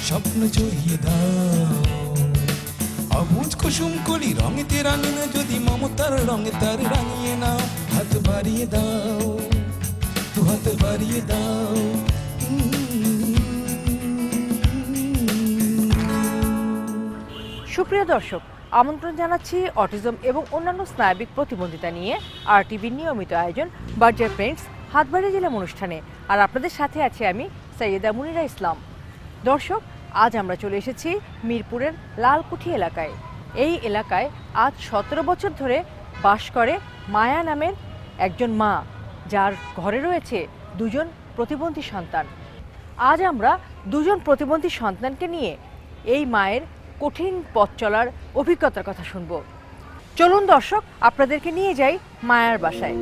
স্বপ্ন জড়িয়ে দাও। অবুজ কুসুম কলি রঙেতে রাঙিয়ে যদি মমতার রঙে তার রাঙিয়ে নাও। হাত বাড়িয়ে দাও, দু হাত বাড়িয়ে দাও। সুপ্রিয় দর্শক, আমন্ত্রণ জানাচ্ছি অটিজম এবং অন্যান্য স্নায়বিক প্রতিবন্ধিতা নিয়ে RTVর নিয়মিত আয়োজন বার্জার ফ্রেন্ডস হাত বাড়িয়ে দিলাম অনুষ্ঠানে। আর আপনাদের সাথে আছি আমি সৈয়দা মুনিরা ইসলাম। দর্শক, আজ আমরা চলে এসেছি মিরপুরের লালকুঠি এলাকায়। এই এলাকায় আজ 17 বছর ধরে বাস করে মায়া নামের একজন মা, যার ঘরে রয়েছে দুজন প্রতিবন্ধী সন্তান। আজ আমরা দুজন প্রতিবন্ধী সন্তানকে নিয়ে এই মায়ের কঠিন পথ চলার অভিজ্ঞতার কথা শুনব। চলুন দর্শক, আপনাদেরকে নিয়ে যাই মায়ার বাসায়।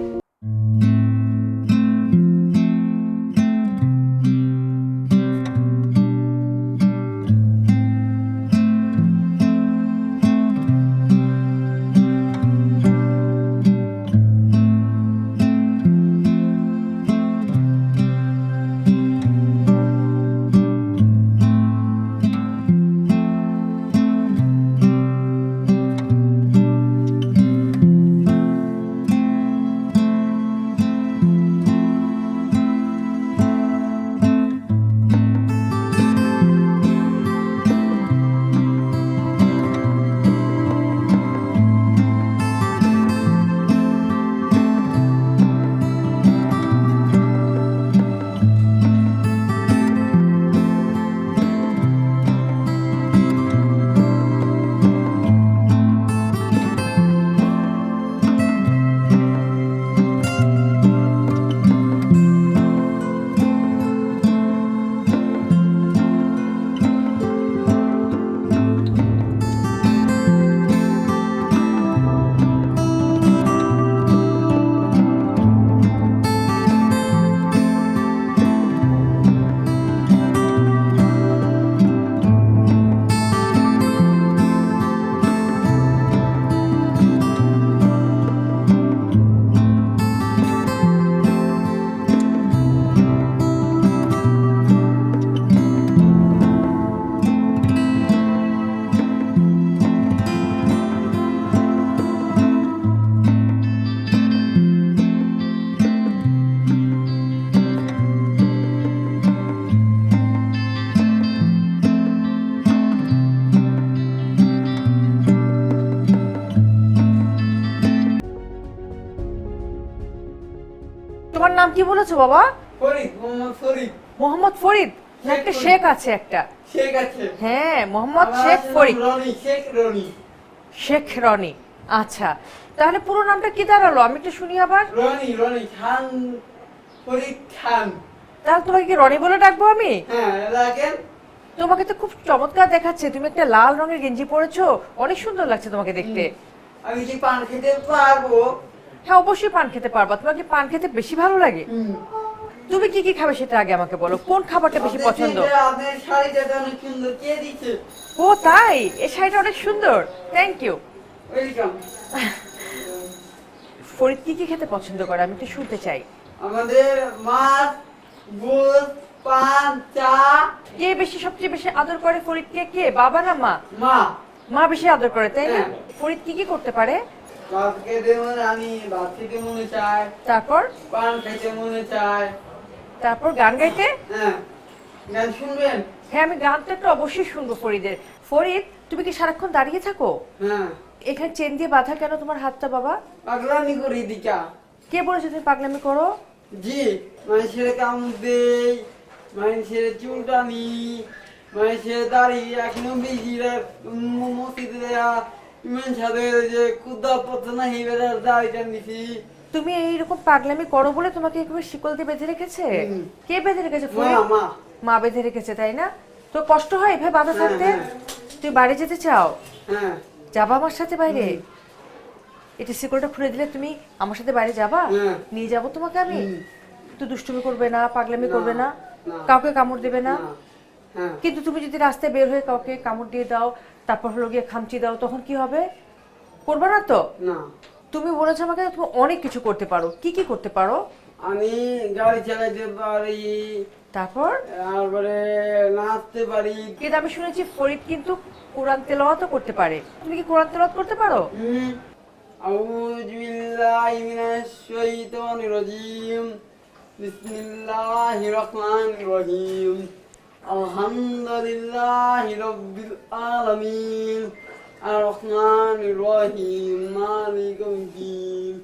তোমার নাম কি বলেছো বাবা? ফরিদ, মোহাম্মদ ফরিদ। মোহাম্মদ ফরিদ? একটা শেখ আছে, একটা শেখ আছে। হ্যাঁ, মোহাম্মদ শেখ ফরিদ। রনি, শেখ রনি। শেখ রনি, আচ্ছা। তাহলে পুরো নামটা কি দাঁড়ালো? আমি একটু শুনি আবার। রনি, রনি খান, ফরিদ খান। তাহলে তোমাকে কি রনি বলে ডাকবো আমি? হ্যাঁ, রাখেন। তোমাকে তো খুব চমৎকার দেখাচ্ছে, তুমি একটা লাল রঙের গেঞ্জি পরেছো, অনেক সুন্দর লাগছে তোমাকে দেখতে। আমি কি পান খেতে পারবো? হ্যাঁ, অবশ্যই পান খেতে পারবা। তোমার কি পান খেতে বেশি ভালো লাগে? তুমি কি কি খাবে সেটা আগে আমাকে বলো, কোন খাবারটা বেশি পছন্দ? আপনার শাড়িটা তো অনেক সুন্দর, কে দিচ্ছে? ও তাই? এই শাড়িটা অনেক সুন্দর, থ্যাংক ইউ। ওয়েলকাম। ফরিদ কি কি খেতে পছন্দ করে আমি একটু শুনতে চাই। আমাদের মাছ, গোস, পান, চা। কে বেশি সবচেয়ে বেশি আদর করে ফরিদকে, কে, বাবা না মা? মা। মা বেশি আদর করে, তাই না? হ্যাঁ। ফরিদ কি কি করতে পারে? ভাত খেতে মনে, আমি ভাত খেতে মনে চায়। তারপর? পান খেতে মনে চায়। তারপর গান গাইতে? হ্যাঁ, গান শুনবেন? হ্যাঁ, আমি গানটা একটু অবশ্যই শুনবো ফরিদের। ফরিদ, তুমি কি সারাক্ষণ দাঁড়িয়ে থাকো? হ্যাঁ। এখানে চেন দিয়ে বাঁধা কেন তোমার হাতটা বাবা? পাগলামি করি দিকা। কে বলেছে তুমি পাগলামি করো? জি, মানুষের কামড় দেই, মানুষের চুল টানি, মানুষের দাড়ি এখনো বেশি মসজিদে দেয়া ইমান সাহেবের যে কুদা পথ নাহি বেড়ার দাড়ি টানিছি। তুমি এইরকম পাগলামি করো বলে তোমাকে এভাবে শিকল দিয়ে বেঁধে রেখেছে? কে বেঁধে রেখেছে? মা। মা বেঁধে রেখেছে, তাই না? তো কষ্ট হয় এভাবে বাঁধা থাকতে? তুই বাড়ি যেতে চাও? হ্যাঁ। যাবা আমার সাথে বাইরে? এটা শিকলটা খুলে দিলে তুমি আমার সাথে বাইরে যাবা? নিয়ে যাবো তোমাকে আমি। তো দুষ্টুমি করবে না, পাগলামি করবে না, কাউকে কামড় দেবে না। কিন্তু তুমি যদি রাস্তায় বের হয়ে কাউকে কামড় দিয়ে দাও, তারপর হলো গিয়ে খামচি দাও, তখন কি হবে? করবে না তো? না। তুমি বলেছো আমাকে তুমি অনেক কিছু করতে পারো, কি কি করতে পারো? আমি গাড়ি চালাতে পারি, তারপর তারপরে নাচতে পারি। কিন্তু আমি শুনেছি ফরিদ কিন্তু কোরআন তেলাওয়াতও করতে পারে, তুমি কি কোরআন তেলাওয়াত করতে পারো? আউযু বিল্লাহি মিনাশ শাইতানির রাজীম। বিসমিল্লাহির রহমানির রহিম। আলহামদুলিল্লাহি রাব্বিল আলামিন। আর রহমানির রহিম মালিকিল ইয়াউমিদ্দিন।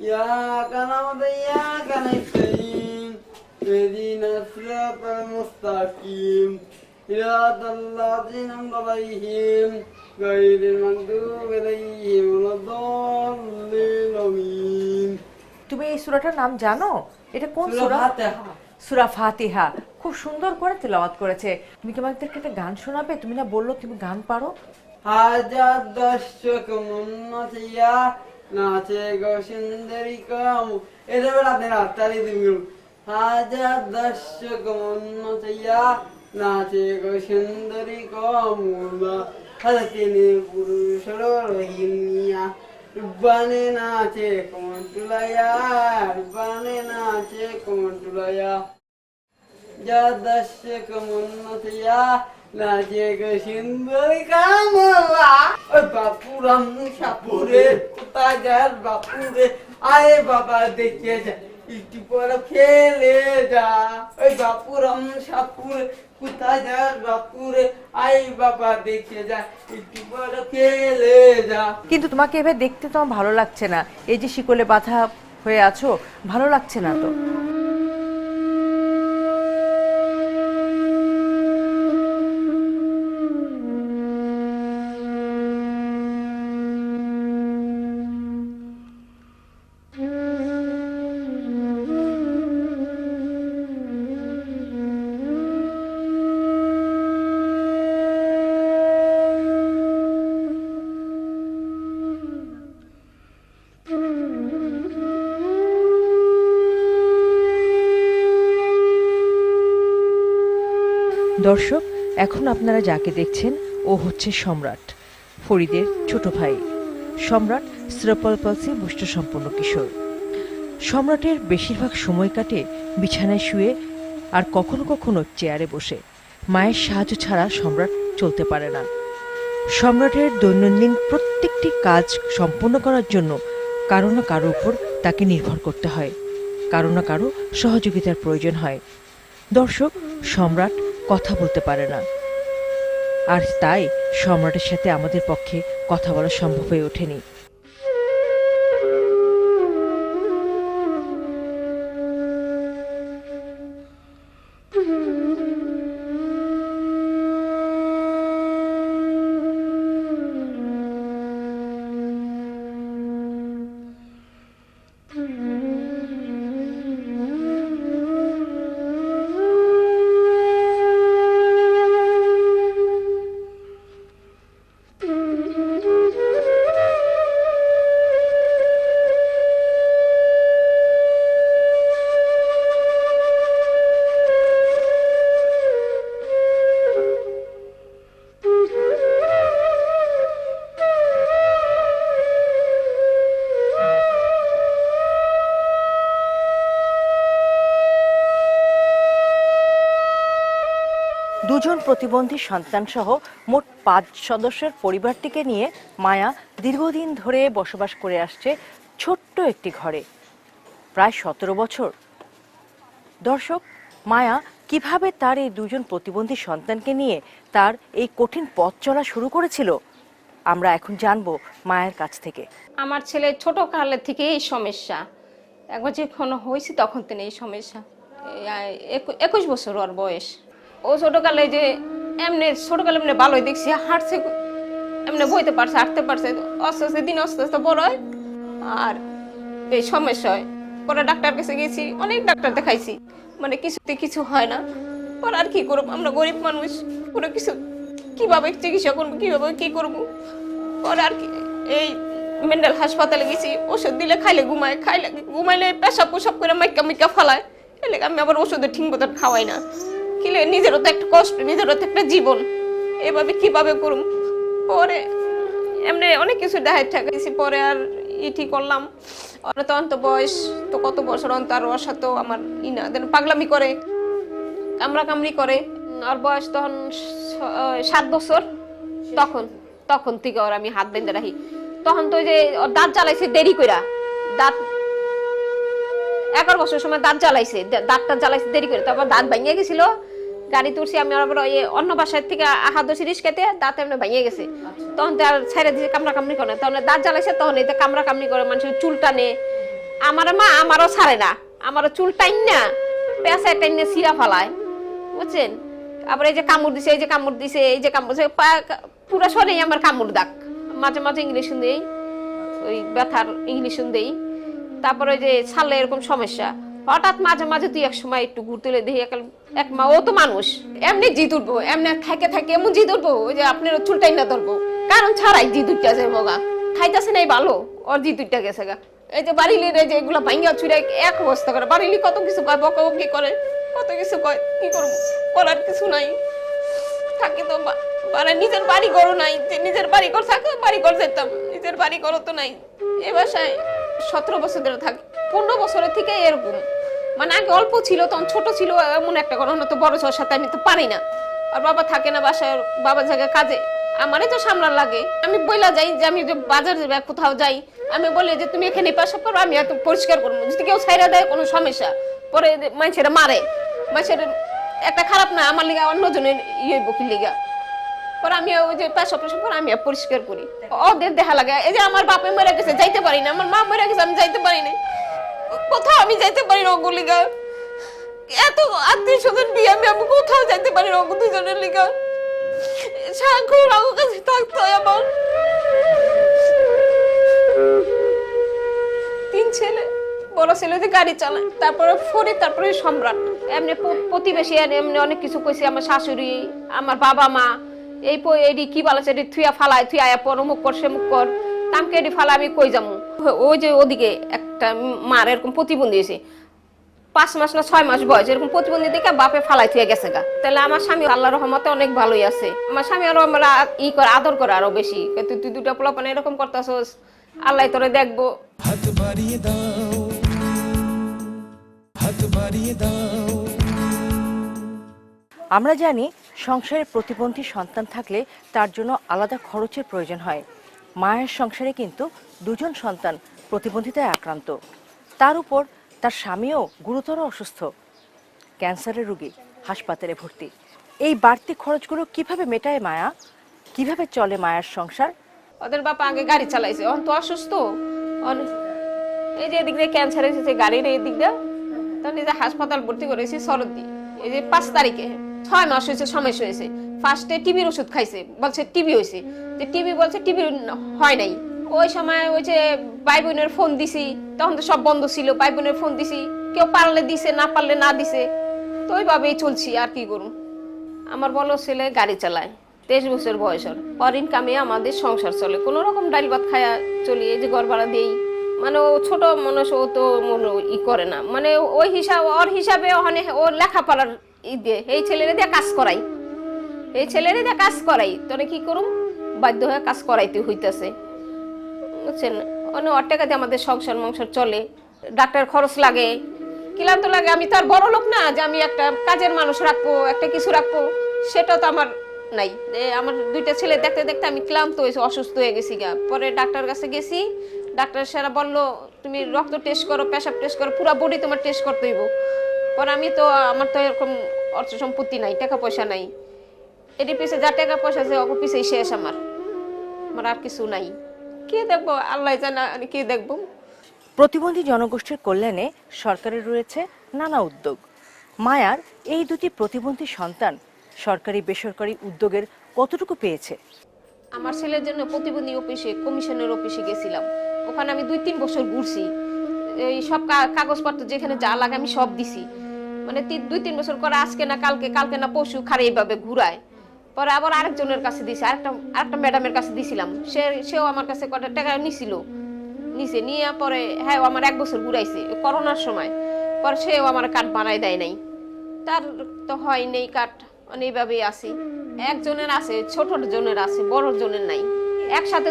ইয়াকা না'বুদু ওয়া ইয়াকা নাস্তাঈন। ইহদিনাস সিরাতাল মুস্তাকিম। সিরাতাল লাযিনা আন'আমতা আলাইহিম গায়রিল মাগদুবি আলাইহিম ওয়ালাদ-দাল্লিন আমিন। তুমি এই সূরাটার নাম জানো? এটা কোন সূরা সূরা? ফাতিহা। সূরা ফাতিহা। খুব সুন্দর করে তেলাওয়াত করেছে। তুমি কি আমাদেরকে একটা গান শোনাবে? তুমি না বললো তুমি গান পারো। হাজার দর্শক মন্নতিয়া নাচে গো সুন্দরী কামু। এটা বেড়াতে রাস্তারি দিবি। হাজার দর্শক মন্নতিয়া নাচে গো সুন্দরী কামুলা। হাজার তিনি পুরুষ রহিমিয়া। রুবানে নাচে কমন্টুলায়া। রুবানে নাচে কমন্টুলায়া। যা দর্শক মন্নতিয়া নাচে গো সুন্দরী কামলা। ওই বাপুরাম সাপুরে কোথায় যাস বাপুরে? আয় বাবা দেখে যা, একটু পরে খেলে যা। ওই বাপুরাম সাপুরে কোথায় যাস বাপুরে? আয় বাবা দেখে যা, একটু পরে খেলে যা। কিন্তু তোমাকে এভাবে দেখতে তো আমার ভালো লাগছে না। এই যে শিকলে বাঁধা হয়ে আছো, ভালো লাগছে না তো। দর্শক, এখন আপনারা যাকে দেখছেন ও হচ্ছে সম্রাট, ফরিদের ছোট ভাই। সম্রাট সেরেব্রাল পলসি বৈশিষ্ট্যসম্পন্ন কিশোর। সম্রাটের বেশিরভাগ সময় কাটে বিছানায় শুয়ে আর কখনো কখনো চেয়ারে বসে। মায়ের সাহায্য ছাড়া সম্রাট চলতে পারে না। সম্রাটের দৈনন্দিন প্রত্যেকটি কাজ সম্পন্ন করার জন্য কারো না কারো উপর তাকে নির্ভর করতে হয়, কারো না কারো সহযোগিতার প্রয়োজন হয়। দর্শক, সম্রাট কথা বলতে পারে না, আর তাই সম্রাটের সাথে আমাদের পক্ষে কথা বলা সম্ভব হয়ে ওঠেনি। দুজন প্রতিবন্ধী সন্তান সহ মোট 5 সদস্যের পরিবারটিকে নিয়ে মায়া দীর্ঘদিন ধরে বসবাস করে আসছে ছোট্ট একটি ঘরে, প্রায় 17 বছর। দর্শক, মায়া কিভাবে তার এই দুজন প্রতিবন্ধী সন্তানকে নিয়ে তার এই কঠিন পথ চলা শুরু করেছিল, আমরা এখন জানবো মায়ের কাছ থেকে। আমার ছেলে ছোট কালের থেকে এই সমস্যা, একবার যখন হয়েছে তখন থেকে এই সমস্যা। 21 বছর ওর বয়স। ও ছোটকালে যে এমনি ছোটকালে এমনি ভালোই দেখছি, হাঁটছে এমনি বইতে পারছে, হাঁটতে পারছে, আস্তে আস্তে দিন আস্তে আস্তে বড় হয় আর এই সমস্যা হয়। পরে ডাক্তার কাছে গেছি, অনেক ডাক্তার দেখাইছি, মানে কিছুতে কিছু হয় না। পরে আর কি করবো, আমরা গরিব মানুষ, কোনো কিছু কিভাবে চিকিৎসা করবো, কিভাবে কি করবো। পরে আর কি এই মেন্টাল হাসপাতালে গেছি, ওষুধ দিলে খাইলে ঘুমায়, ঘুমাইলে পেশাব পোশাব করে মাইকা ফালায়। এলে আমি আবার ওষুধের ঠিক মতন খাওয়াই না। কিলে নিজেরও তো একটা কষ্ট, নিজেরও তো একটা জীবন, এভাবে কিভাবে করুম। পরে এমনি অনেক কিছু দেখাই ঠেকাইছি। পরে আর ঠিক করলাম, ওরা তো অন্ত বয়স তো কত বছর অন্তর, ওর সাথেও আমার পাগলামি করে। কামড়া কামড়ি করে। আর বয়স তখন 7 বছর। তখন তখন থেকে ওর আমি হাত বেঁধে রাখি। তখন তো ওই যে ওর দাঁত জ্বালাইছে দেরি কইরা, দাঁত 11 বছর সময় দাঁত জ্বালাইছে, দাঁতটা জ্বালাইছে দেরি করে, তারপর দাঁত ভেঙে গেছিল। গাড়ি তুলছি আমি, আবার ওই অন্য বাসার থেকে হাত ধরছি রিস্কাতে, দাঁত এমনি ভেঙে গেছে। তখন তো আর ছেড়ে দিয়েছে, কামড়া কামড়ি করে। তখন দাঁত জ্বালাইছে, তখন এই কামড়া কামড়ি করে, মানুষের চুল টানে। আমার মা আমারও ছাড়ে না, আমারও চুল টাইন না, পেঁচায় টাইনে সিরা ফালায়, বুঝছেন। আবার এই যে কামড় দিছে, এই যে কামড় দিছে, এই যে কামড় দিছে, পুরো শরীরে আমার কামড় দাগ। মাঝে মাঝে ইংলিশন দেই, ওই ব্যথার ইংলিশন দেই। তারপরে ওই যে ছালে এরকম সমস্যা, হঠাৎ মাঝে মাঝে তুই এক সময় একটু ঘুরতে দেখি এক মা, ও তো মানুষ, এমনি জিদ উঠবো, এমনি থাকে থাকে এমন জিদ উঠবো, ওই যে আপনার চুলটাই না ধরবো, কারণ ছাড়াই জিদ উঠতে আছে মগা, খাইতেছে নাই ভালো, ওর জিদ উঠতে গেছে গা। এই যে বাড়িলির এই যে এগুলো ভাঙ্গা ছুড়ে এক অবস্থা করে, বাড়িলি কত কিছু কয়, বকাবকি করে, কত কিছু কয়, কি করবো, করার কিছু নাই। থাকে তো মানে নিজের বাড়ি ঘর নাই, যে নিজের বাড়ি ঘর থাকে বাড়ি ঘর যেতাম, নিজের বাড়ি ঘর তো নাই। এ বাসায় 17 বছর ধরে থাকি, 15 বছরের থেকে এরকম। মানে আগে অল্প ছিল, তখন ছোট ছিল, এমন একটা ঘটনা তো বড় ছোট সাথে আমি তো পারি না। আর বাবা থাকে না বাসায়, বাবার জায়গায় কাজে, আমারই তো সামলার লাগে। আমি বইলা যাই যে আমি যে বাজার যাই, কোথাও যাই, আমি বলি যে তুমি এখানে পেশাব করো, আমি এত পরিষ্কার করবো। যদি কেউ ছাইরা দেয় কোনো সমস্যা, পরে মানুষেরা মারে, মানুষের একটা খারাপ না, আমার লিগা অন্যজনের ইয়ে বকির লিগা। পরে আমি ওই যে পেশাব করে আমি পরিষ্কার করি, ওদের দেখা লাগে। এই যে আমার বাপে মরে গেছে, যাইতে পারি না, আমার মা মরে গেছে, আমি যাইতে পারি না, কোথাও আমি যাইতে পারি না ওগুলো লিগা। এত আত্মীয় স্বজন বিয়ে, আমি কোথাও যাইতে পারি না ওগুলো দুজনের লিগা। সারাক্ষণ আমার কাছে থাকতো আমার 3 ছেলে, বড় ছেলে যে গাড়ি চালায়, তারপরে ফরিদ, তারপরে সম্রাট। এমনি প্রতিবেশী এমনি অনেক কিছু কইছে, আমার শাশুড়ি, আমার বাবা মা, এই কি বলেছে, এটি থুয়া ফালায়, থুয়া আয়া পর মুখ কর, সে মুখ কর, তামকে এটি ফালা, আমি কই যাবো। ওই যে ওদিকে একটা মার এরকম প্রতিবন্ধী হয়েছে, 5 মাস না 6 মাস বয়স, এরকম প্রতিবন্ধী দেখে বাপে ফালাই থুয়ে গেছে গা। তাহলে আমার স্বামী আল্লাহর রহমতে অনেক ভালোই আছে। আমার স্বামী আরো আমরা করে আদর করে আরো বেশি, তুই 2টা পোলাপান এরকম করতেছস, আল্লাহ তোরে দেখবো। হাত বাড়িয়ে দাও, হাত বাড়িয়ে দাও। আমরা জানি সংসারে প্রতিবন্ধী সন্তান থাকলে তার জন্য আলাদা খরচের প্রয়োজন হয়। মায়ের সংসারে কিন্তু 2 জন সন্তান প্রতিবন্ধিতায় আক্রান্ত, তার উপর তার স্বামীও গুরুতর অসুস্থ, ক্যান্সারের রোগী, হাসপাতালে ভর্তি। এই বাড়তি খরচগুলো কিভাবে মেটায় মায়া, কিভাবে চলে মায়ের সংসার? ওদের বাবা আগে গাড়ি চালাইছে, অন তো অসুস্থ, এই যে এদিক দিয়ে ক্যান্সার এসেছে গাড়ির এই দিক দিয়ে, তখন এই যে হাসপাতাল ভর্তি করেছি সরদি, এই যে 5 তারিখে 6 মাস হয়েছে, সমস্যা হয়েছে। ফার্স্টে টিবির ওষুধ খাইছে, বলছে টিবি হয়েছে, যে টিবি বলছে টিবি হয় নাই। ওই সময় ওই যে ভাই বোনের ফোন দিছি, তখন তো সব বন্ধ ছিল, ভাই বোনের ফোন দিছি, কেউ পারলে দিছে, না পারলে না দিছে, তো ওইভাবেই চলছি। আর কি করুন, আমার বলো ছেলে গাড়ি চালায়, 23 বছর বয়সের, পর ইনকামে আমাদের সংসার চলে, কোনো রকম ডাল ভাত খায়া চলি। এই যে ঘর ভাড়া দেই, মানে ও ছোট মানুষ, ও তো মনে ই করে না, মানে ওই হিসাব, ওর হিসাবে ওখানে ও লেখাপড়ার ই দিয়ে এই ছেলেরা দিয়ে কাজ করাই, এই ছেলেরা দিয়ে কাজ করাই, তোরে কি করুম, বাধ্য হয়ে কাজ করাইতে হইতেছে, বুঝছেন। মানে ওর টাকা দিয়ে আমাদের সংসার চলে, ডাক্তার খরচ লাগে, ক্লান্ত লাগে। আমি তো আর বড় লোক না যে আমি একটা কাজের মানুষ রাখবো, একটা কিছু রাখবো, সেটা তো আমার নাই। আমার 2টা ছেলে দেখতে দেখতে আমি ক্লান্ত হয়েছি, অসুস্থ হয়ে গেছি গা। পরে ডাক্তার কাছে গেছি, ডাক্তার সারা বললো তুমি রক্ত টেস্ট করো, পেশাব টেস্ট করো, পুরো বডি তোমার টেস্ট করতে হইব। পরে আমি তো, আমার তো এরকম অর্থ সম্পত্তি নাই, টাকা পয়সা নাই, এটি পিছিয়ে যা টাকা পয়সা আছে ওকে পিছিয়ে শেষ, আমার আর কিছু নাই। কে দেখবো, আল্লাহ জানা কে দেখবো। প্রতিবন্ধী জনগোষ্ঠীর কল্যাণে সরকারের রয়েছে নানা উদ্যোগ। মায়ার এই 2টি প্রতিবন্ধী সন্তান সরকারি বেসরকারি উদ্যোগের কতটুকু পেয়েছে? আমার ছেলের জন্য প্রতিবন্ধী অফিসে, কমিশনের অফিসে গেছিলাম, ওখানে আমি 2-3 বছর ঘুরছি, এই সব কাগজপত্র যেখানে যা লাগে আমি সব দিছি। মানে 2-3 বছর করে, আজকে না কালকে, কালকে না পরশু, খারে এইভাবে ঘুরায়। পরে আবার আরেকজনের কাছে দিছি, আরেকটা ম্যাডামের কাছে দিছিলাম, সেও আমার কাছে কটা টাকা নিছিল, নিচে নিয়ে পরে হ্যাঁ আমার 1 বছর ঘুরাইছে করোনার সময়। পরে সেও আমার কার্ড বানাই দেয় নাই, তার তো হয় নেই কার্ড, এইভাবেই আসি। একজনের আছে, ছোট জনের আছে, বড় জনের নাই, একসাথে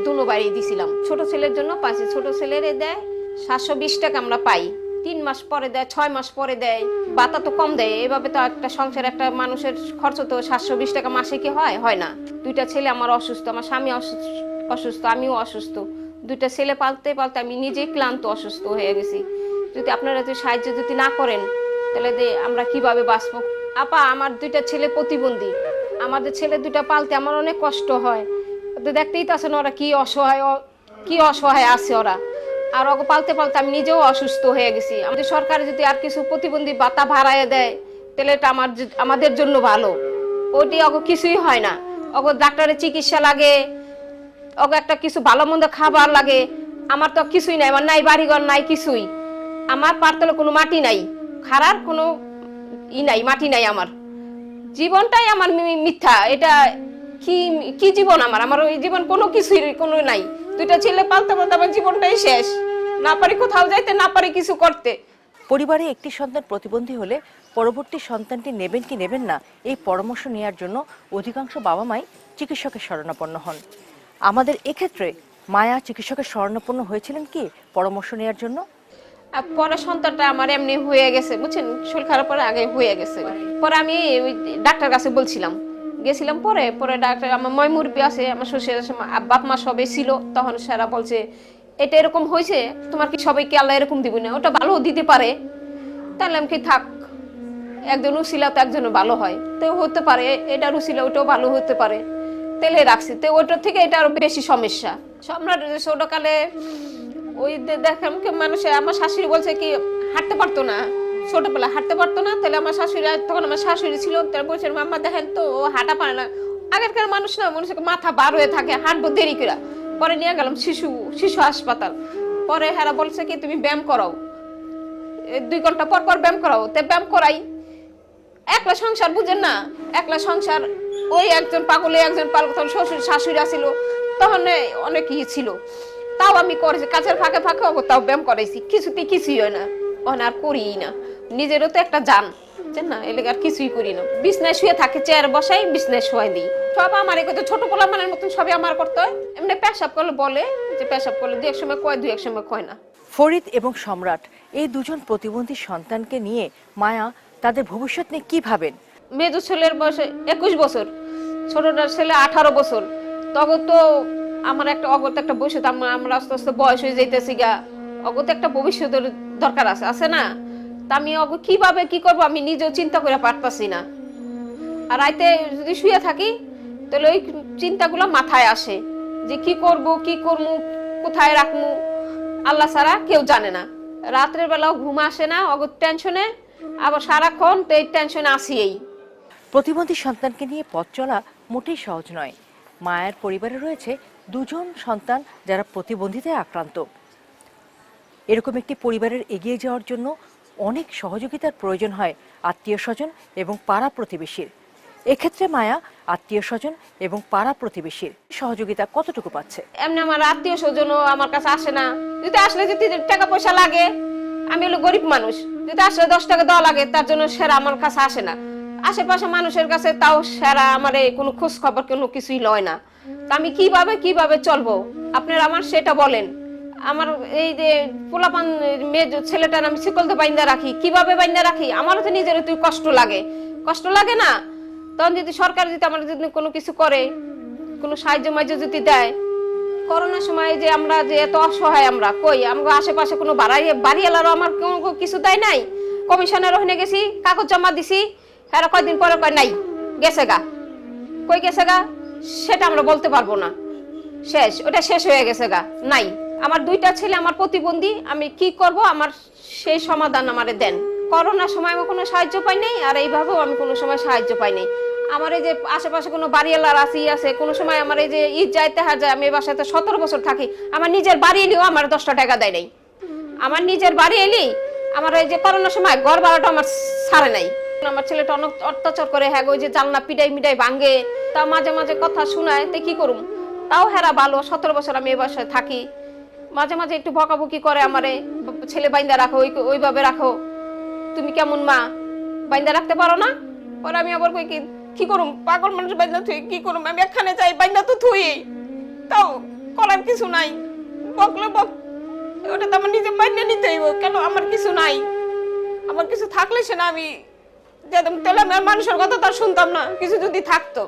দুনো বাড়িয়ে দিছিলাম। ছোট ছেলের জন্য পাইছি, ছোট ছেলেরে দেয় 720 টাকা আমরা পাই, 3 মাস পরে দেয়, 6 মাস পরে দেয়, ভাতা তো কম দেয়, এভাবে তো একটা সংসার, একটা মানুষের খরচ তো 720 টাকা মাসে কি হয় না। দুইটা ছেলে আমার অসুস্থ, আমার স্বামী অসুস্থ, আমিও অসুস্থ। দুইটা ছেলে পালতে পালতে আমি নিজেই ক্লান্ত, অসুস্থ হয়ে গেছি। যদি আপনারা যদি সাহায্য যদি না করেন তাহলে আমরা কিভাবে বাঁচবো? আপা, আমার দুইটা ছেলে প্রতিবন্ধী, আমাদের ছেলে দুইটা পালতে আমার অনেক কষ্ট হয়। তো দেখতেই তো আছেন ওরা কি অসহায় আছে ওরা। আর ওকে পালতে পালতে আমি নিজেও অসুস্থ হয়ে গেছি। আমাদের সরকার যদি আর কিছু প্রতিবন্ধী ভাতা বাড়ায় দেয় তাহলে এটা আমাদের জন্য ভালো। ওটি ওকে কিছুই হয় না, ওকে ডাক্তারের চিকিৎসা লাগে, ওকে একটা কিছু ভালো মন্দ খাবার লাগে। আমার তো কিছুই নাই, আমার নাই বাড়িঘর নাই কিছুই। আমার পারতলে কোনো মাটি নাই, খারার কোনো নাই, মাটি নাই। আমার জীবনটাই আমার মিথ্যা। এটা কি জীবন আমার ওই জীবন কোনো কিছুই কোনো নাই। দুইটা ছেলে পালতে পালতে আমার জীবনটাই শেষ। না পারি কোথাও যাইতে, না পারি কিছু করতে। পরিবারে একটি সন্তান প্রতিবন্ধী হলে পরবর্তী সন্তানটি নেবেন কি নেবেন না এই পরামর্শ নেওয়ার জন্য অধিকাংশ বাবা মাই চিকিৎসকের শরণাপন্ন হন। আমাদের এক্ষেত্রে মায়া চিকিৎসকের শরণাপন্ন হয়েছিলেন কি পরামর্শ নেওয়ার জন্য? পরে সন্তানটা আমার এমনি হয়ে গেছে, বুঝছেন, শরীর খারাপ পরে আগে হয়ে গেছে। পরে আমি ওই ডাক্তার কাছে গেছিলাম। পরে ডাক্তার, আমার ময়মুরবি আছে, আমার শ্বশুর আছে, বাপ মা সবাই ছিল। তখন সারা বলছে এটা এরকম হয়েছে, তোমার কি সবাইকে আল্লাহ এরকম দিবে না, ওটা ভালো দিতে পারে। তাহলে আমি কি থাক, একজন উসিলা তো একজনের ভালো হয়, তো হতে পারে এটা উসিলা, ওটাও ভালো হতে পারে। তেলে রাখছি, তো ওইটার থেকে এটা আরো বেশি সমস্যা। আমরা ছোটকালে ওই দেখলাম কি মানুষে, আমার শাশুড়ি বলছে কি হাঁটতে পারতো না, ছোটবেলা হাঁটতে পারতো না। তাহলে আমার শাশুড়ি, তখন আমার শাশুড়ি ছিল, তারা বলছে মাম্মা দেখেন তো ও হাঁটা পারে না। আগেরকার মানুষ না, মানুষের মাথা বার হয়ে থাকে, হাঁটবো দেরি করে। পরে নিয়ে গেলাম শিশু হাসপাতাল। পরে হেরা বলছে কি তুমি ব্যায়াম করাও, 2 ঘন্টা পর পর ব্যায়াম করাও। তে ব্যায়াম করাই, একলা সংসার বুঝেন না, একলা সংসার। ওই একজন পাগলে একজন পাগল, তখন শ্বশুর শাশুড়ি ছিল, তখন অনেক ছিল। তাও আমি করেছি, কাছের ফাঁকে ফাঁকে তাও ব্যায়াম করাইছি, কিছুই হয় না। ওখানে আর করিই না, নিজেরও তো একটা জান, বুঝছেন না, এলাকা আর কিছুই করি না। বিছনায় শুয়ে থাকে, চেয়ার বসাই, বিছনায় শোয়াই দিই। সব আমার করতে, ছোট পোলা মানের মতন সবই আমার করতে হয়। এমনি পেশাব করলে বলে যে পেশাব করলে 2 এক সময় কয়, 2 এক সময় কয় না। ফরিদ এবং সম্রাট এই দুজন প্রতিবন্ধী সন্তানকে নিয়ে মায়া তাদের ভবিষ্যৎ নিয়ে কি ভাবেন? মেজো ছেলের বয়স 21 বছর, ছোটটার ছেলে 18 বছর। তখন তো আমার একটা অগত একটা ভবিষ্যৎ, আমরা আস্তে আস্তে বয়স হয়ে যাইতেছি গা, অগত একটা ভবিষ্যতের দরকার আছে না? তা আমি কিভাবে কি করবো আমি নিজেও চিন্তা করে পারতাছি না। আর রাইতে যদি শুয়ে থাকি তাহলে ওই চিন্তাগুলো মাথায় আসে যে কি করবো, কোথায় রাখবো, আল্লাহ ছাড়া কেউ জানে না। রাত্রের বেলাও ঘুম আসে না অগত টেনশনে, আবার সারাক্ষণ তো এই টেনশনে আসিই। প্রতিবন্ধী সন্তানকে নিয়ে পথ চলা মোটেই সহজ নয়। মায়ের পরিবারে রয়েছে 2 জন সন্তান যারা প্রতিবন্ধিতায় আক্রান্ত। এরকম একটি পরিবারের এগিয়ে যাওয়ার জন্য অনেক সহযোগিতার প্রয়োজন হয় আত্মীয় স্বজন এবং পাড়া প্রতিবেশীর। এক্ষেত্রে মায়া আত্মীয় স্বজন এবং পাড়া প্রতিবেশীর সহযোগিতা কতটুকু পাচ্ছে? এমনি আমার আত্মীয় স্বজনও আমার কাছে আসে না। যদি আসলে যদি টাকা পয়সা লাগে, আমি হলো গরিব মানুষ, যদি আসলে 10 টাকা দেওয়া লাগে তার জন্য সেরা আমার কাছে আসে না। আশেপাশে মানুষের কাছে তাও সেরা আমার কোনো খোঁজ খবর কোনো কিছুই লয় না। তা আমি কিভাবে চলবো আপনারা আমার সেটা বলেন। আমার এই যে পোলাপান মেয়ে ছেলেটার আমি শিকলতে বাইন্দা রাখি, কিভাবে বাইন্দা রাখি? আমারও তো নিজের তুই কষ্ট লাগে না? তখন যদি সরকার যদি আমার যদি কোনো কিছু করে, কোনো সাহায্য যদি দেয়। করোনার সময় যে আমরা যে এত অসহায়, আমরা কই আমরা আশেপাশে কোনো বাড়িওয়ালারও আমার কোনো কিছু দেয় নাই। কমিশনের ওখানে গেছি, কাগজ জমা দিছি, হ্যাঁ কয়দিন পরে কয় নাই, গেছে গা। কই গেছে গা সেটা আমরা বলতে পারবো না, ওটা শেষ হয়ে গেছে গা, নাই। আমার 2টা ছেলে আমার প্রতিবন্ধী, আমি কি করব? আমার সেই সমাধান আমারে দেন। করোনার সময় আমি কোনো সাহায্য পাই নাই, আর এইভাবেও আমি কোনো সময় সাহায্য পাই নাই। আমার এই যে আশেপাশে কোনো বাড়িওয়ালার আছে কোনো সময় আমার এই যে ঈদ যাইতে যায়, আমি এই বাসাতে 17 বছর থাকি, আমার নিজের বাড়ি এলেও আমার 10টা টাকা দেয় নাই। আমার নিজের বাড়ি এলি আমার এই যে করোনার সময় ঘর ভাড়াটা আমার ছাড়ে নাই। আমার ছেলেটা অনেক অত্যাচার করে, হ্যাঁ ওই যে জানলা পিটাই ভাঙে, তা মাঝে মাঝে কথা শোনায়, তো কি করুম? তাও হেরা ভালো, 17 বছর আমি এই বাসায় থাকি। মাঝে মাঝে একটু বকাবকি করে আমারে, ছেলে বাইন্দা রাখো, ওইভাবে রাখো, তুমি কেমন মা, বাইন্দা রাখতে পারো না? পরে আমি আবার কই কি করুম, পাগল মানুষ বাইন্দা থুই কি করুম? আমি একখানে যাই বাইন্দা তো থুই, তাও করার কিছু নাই। বকলে বক, ওটা তো আমার নিজে বাইন্দা নিতে হইব, কেন আমার কিছু নাই। আমার কিছু থাকলে সে না আমি যেতাম, তাহলে আমি আর মানুষের কথা তো আর শুনতাম না, কিছু যদি থাকতো।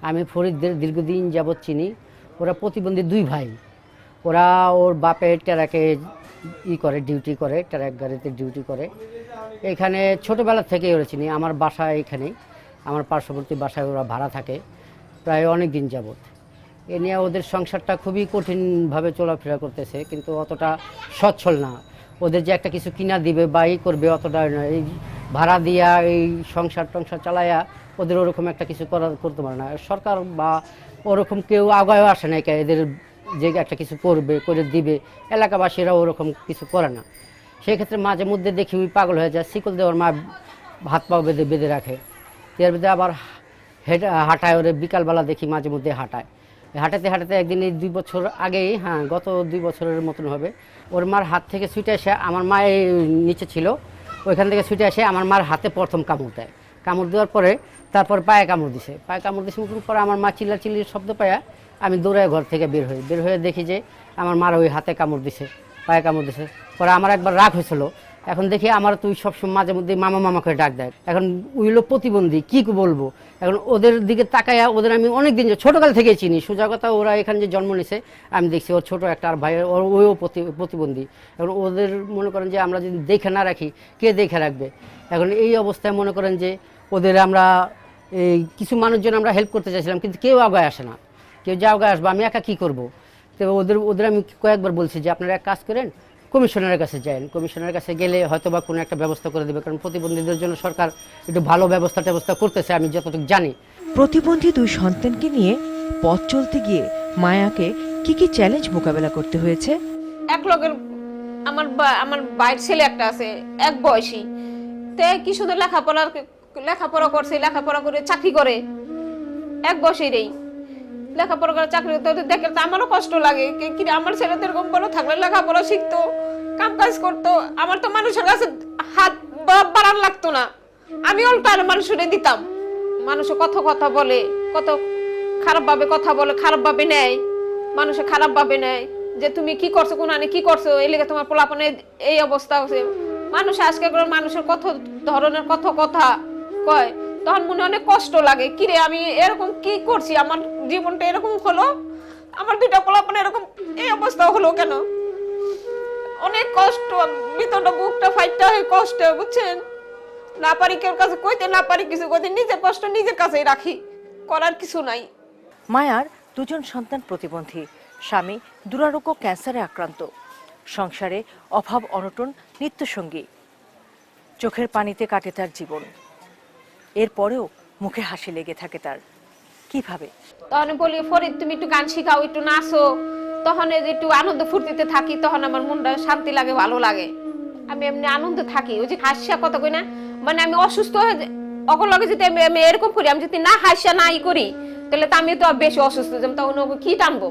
আমি ফরিদদের দীর্ঘদিন যাবৎ চিনি। ওরা প্রতিবন্ধী 2 ভাই। ওরা ওর বাপের ট্রাকে করে, ডিউটি করে, ট্রাক গাড়িতে ডিউটি করে। এখানে ছোটোবেলা থেকে ওরা চিনি। আমার বাসা এখানেই, আমার পার্শ্ববর্তী বাসায় ওরা ভাড়া থাকে প্রায় অনেক দিন যাবৎ। এ নিয়ে ওদের সংসারটা খুবই কঠিনভাবে চলাফেরা করতেছে, কিন্তু অতটা সচ্ছল না। ওদের যে একটা কিছু কিনা দিবে বা করবে অতটা না। এই ভাড়া দিয়া এই সংসার টংসার চালায়া ওদের ওরকম একটা কিছু করতে পারে না। সরকার বা ওরকম কেউ আগায়ও আসে না এদের যে একটা কিছু করবে, করে দিবে, এলাকাবাসীরা ওরকম কিছু করে না। সেক্ষেত্রে মাঝে মধ্যে দেখি ওই পাগল হয়ে যায়, শিকল দিয়ে ওর মা হাত পা বেঁধে বেঁধে রাখে। এর মধ্যে আবার হাঁটায়, ওরে বিকালবেলা দেখি মাঝে মধ্যে হাঁটায়। হাঁটাতে হাঁটাতে একদিন এই 2 বছর আগেই, গত 2 বছরের মতন হবে, ওর মার হাত থেকে ছুটে এসে, আমার মা নিচে ছিল, ওইখান থেকে ছুটে এসে আমার মার হাতে প্রথম কামড় দেয়। কামড় দেওয়ার পরে তারপর পায়ে কামড় দিছে। পায়ে কামড় দিছে পরে আমার মা চিল্লাচিল্লির শব্দ পায়া আমি দৌড়ায় ঘর থেকে বের হয়ে দেখি যে আমার মার ওই হাতে কামড় দিছে, পায়ে কামড় দিছে। পরে আমার একবার রাগ হয়েছিল। এখন দেখি আমার তুই সবসময় মাঝে মধ্যে মামা মামা করে ডাক দেয়। এখন ওইগুলো প্রতিবন্ধী, কী বলবো। এখন ওদের দিকে তাকায়া, ওদের আমি অনেক দিন ছোটোকাল থেকেই চিনি। সোজা কথা, ওরা এখানে যে জন্ম নিছে আমি দেখছি, ওর ছোটো একটা আর ভাই, ওইও প্রতিবন্ধী। এখন ওদের মনে করেন যে আমরা যদি দেখে না রাখি, কে দেখে রাখবে। এখন এই অবস্থায় মনে করেন যে ওদের আমরা এই কিছু মানুষজন আমরা হেল্প করতে চাইছিলাম, কিন্তু কেউ আগায় আসে না। কেউ যে আগায় আসবে, আমি একা কী করবো। তো ওদের আমি কয়েকবার বলছি যে আপনারা এক কাজ করেন, কমিশনারের কাছে যান। কমিশনারের কাছে গেলে হয়তো বা কোনো একটা ব্যবস্থা করে দেবে, কারণ প্রতিবন্ধীদের জন্য সরকার একটু ভালো ব্যবস্থা করতেছে, আমি যতটুকু জানি। প্রতিবন্ধী 2 সন্তানকে নিয়ে পথ চলতে গিয়ে মায়াকে কি চ্যালেঞ্জ মোকাবেলা করতে হয়েছে? এক লগের আমার বাইর ছেলে একটা আছে, এক বয়সী, তে কি সুন্দর লেখাপড়া করছে, লেখাপড়া করে চাকরি করে, এক বয়সেরই লেখাপড়া করে চাকরি করতে দেখে তো আমারও কষ্ট লাগে। কি আমার ছেলে তো এরকম বড় থাকলে লেখাপড়া শিখতো, কাম কাজ করতো, আমার তো মানুষের কাছে হাত বাড়ান লাগতো না। আমি উল্টা মানুষের দিতাম। মানুষে কথা বলে, কত খারাপ ভাবে কথা বলে, খারাপ ভাবে নেয়, মানুষে খারাপ ভাবে নেয় যে তুমি কি করছো, কোন আনে কি করছো, এই লেগে তোমার পোলাপনে এই অবস্থা হচ্ছে। মানুষ আজকে মানুষের কত ধরনের কথা কয়, তখন মনে অনেক কষ্ট লাগে। কিরে আমি এরকম কি করছি, আমার জীবনটা এরকম হলো, আমার 2টা পোলাপনে এরকম এই অবস্থা হলো কেন। অনেক কষ্ট, ভিতরটা বুকটা ফাইটটা হয় কষ্ট, বুঝছেন। না পারি কেউ কাছে কইতে, না পারি কিছু কইতে, নিজের কষ্ট নিজের কাছেই রাখি, করার কিছু নাই। মায়ার 2 জন সন্তান প্রতিবন্ধী, স্বামী দুরারোগ্য ক্যান্সারে আক্রান্ত, সংসারে অভাব অনটন নিত্যসঙ্গী, চোখের পানিতে কাটে তার জীবন। এরপরেও মুখে হাসি লেগে থাকে তার। কিভাবে? তখন বলি ফরিদ তুমি একটু গান শিখাও, একটু নাচো, তখন একটু আনন্দ ফুর্তিতে থাকি, তখন আমার মনটা শান্তি লাগে, ভালো লাগে। আমি এমনি আনন্দে থাকি। ওই যে হাসিয়া কথা কই না, মানে আমি অসুস্থ হয়ে অকলগে যদি আমি এরকম করি, আমি যদি না হাসিয়া নাই করি, তাহলে তো আমি তো বেশি অসুস্থ, যেমন তখন ওকে কি টানবো।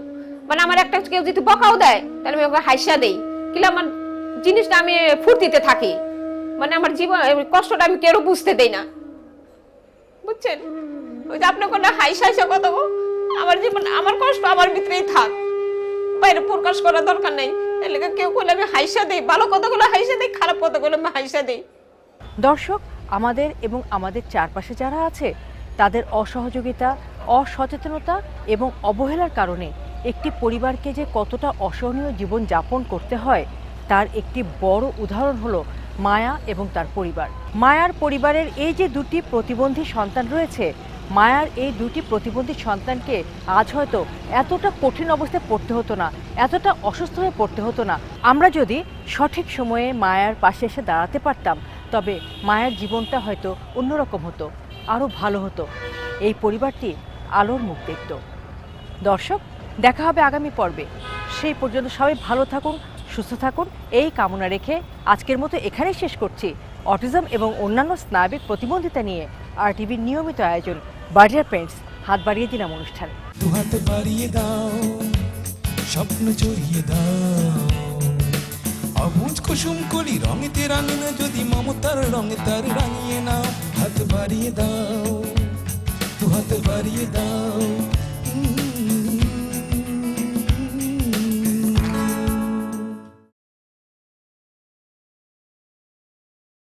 মানে আমার একটা কেউ যদি বকাও দেয়, তাহলে আমি ওকে হাসিয়া দেই, কিলে আমার জিনিসটা আমি ফুর্তিতে থাকি। মানে আমার জীবন কষ্টটা আমি কেউ বুঝতে দেই না, বুঝছেন। ওই যে আপনার কোনো হাইসা কথা, আমার জীবন আমার কষ্ট আমার ভিতরেই থাক, বাইরে প্রকাশ করার দরকার নেই। এলাকা কেউ বলে আমি হাইসা দেই, ভালো কথাগুলো হাইসা দেই, খারাপ কথাগুলো আমি হাইসা দেই। দর্শক, আমাদের এবং আমাদের চারপাশে যারা আছে তাদের অসহযোগিতা, অসচেতনতা এবং অবহেলার কারণে একটি পরিবারকে যে কতটা অসহনীয় জীবন যাপন করতে হয় তার একটি বড় উদাহরণ হলো মায়া এবং তার পরিবার। মায়ার পরিবারের এই যে 2টি প্রতিবন্ধী সন্তান রয়েছে, মায়ার এই 2টি প্রতিবন্ধী সন্তানকে আজ হয়তো এতটা কঠিন অবস্থায় পড়তে হতো না, এতটা অসুস্থ হয়ে পড়তে হতো না। আমরা যদি সঠিক সময়ে মায়ার পাশে এসে দাঁড়াতে পারতাম, তবে মায়ার জীবনটা হয়তো অন্যরকম হতো, আরও ভালো হতো। এই পরিবারটি আলোর মুখ দেখত। দর্শক, দেখা হবে আগামী পর্বে। সেই পর্যন্ত সবাই ভালো থাকুন, সুস্থ থাকুন, এই কামনা রেখে আজকের মতো এখানেই শেষ করছি। অটিজম এবং অন্যান্য স্নায়বিক প্রতিবন্ধিতা নিয়ে RTVর নিয়মিত আয়োজন বার্জার পেন্টস হাত বাড়িয়ে দিলাম অনুষ্ঠান। 2 হাত বাড়িয়ে দাও, স্বপ্ন জড়িয়ে দাও, অবুজ কুসুম কলি রঙেতে রাঙিয়ে, যদি মমতার রঙে তার রাঙিয়ে নাও। হাত বাড়িয়ে দাও, 2 হাত বাড়িয়ে দাও।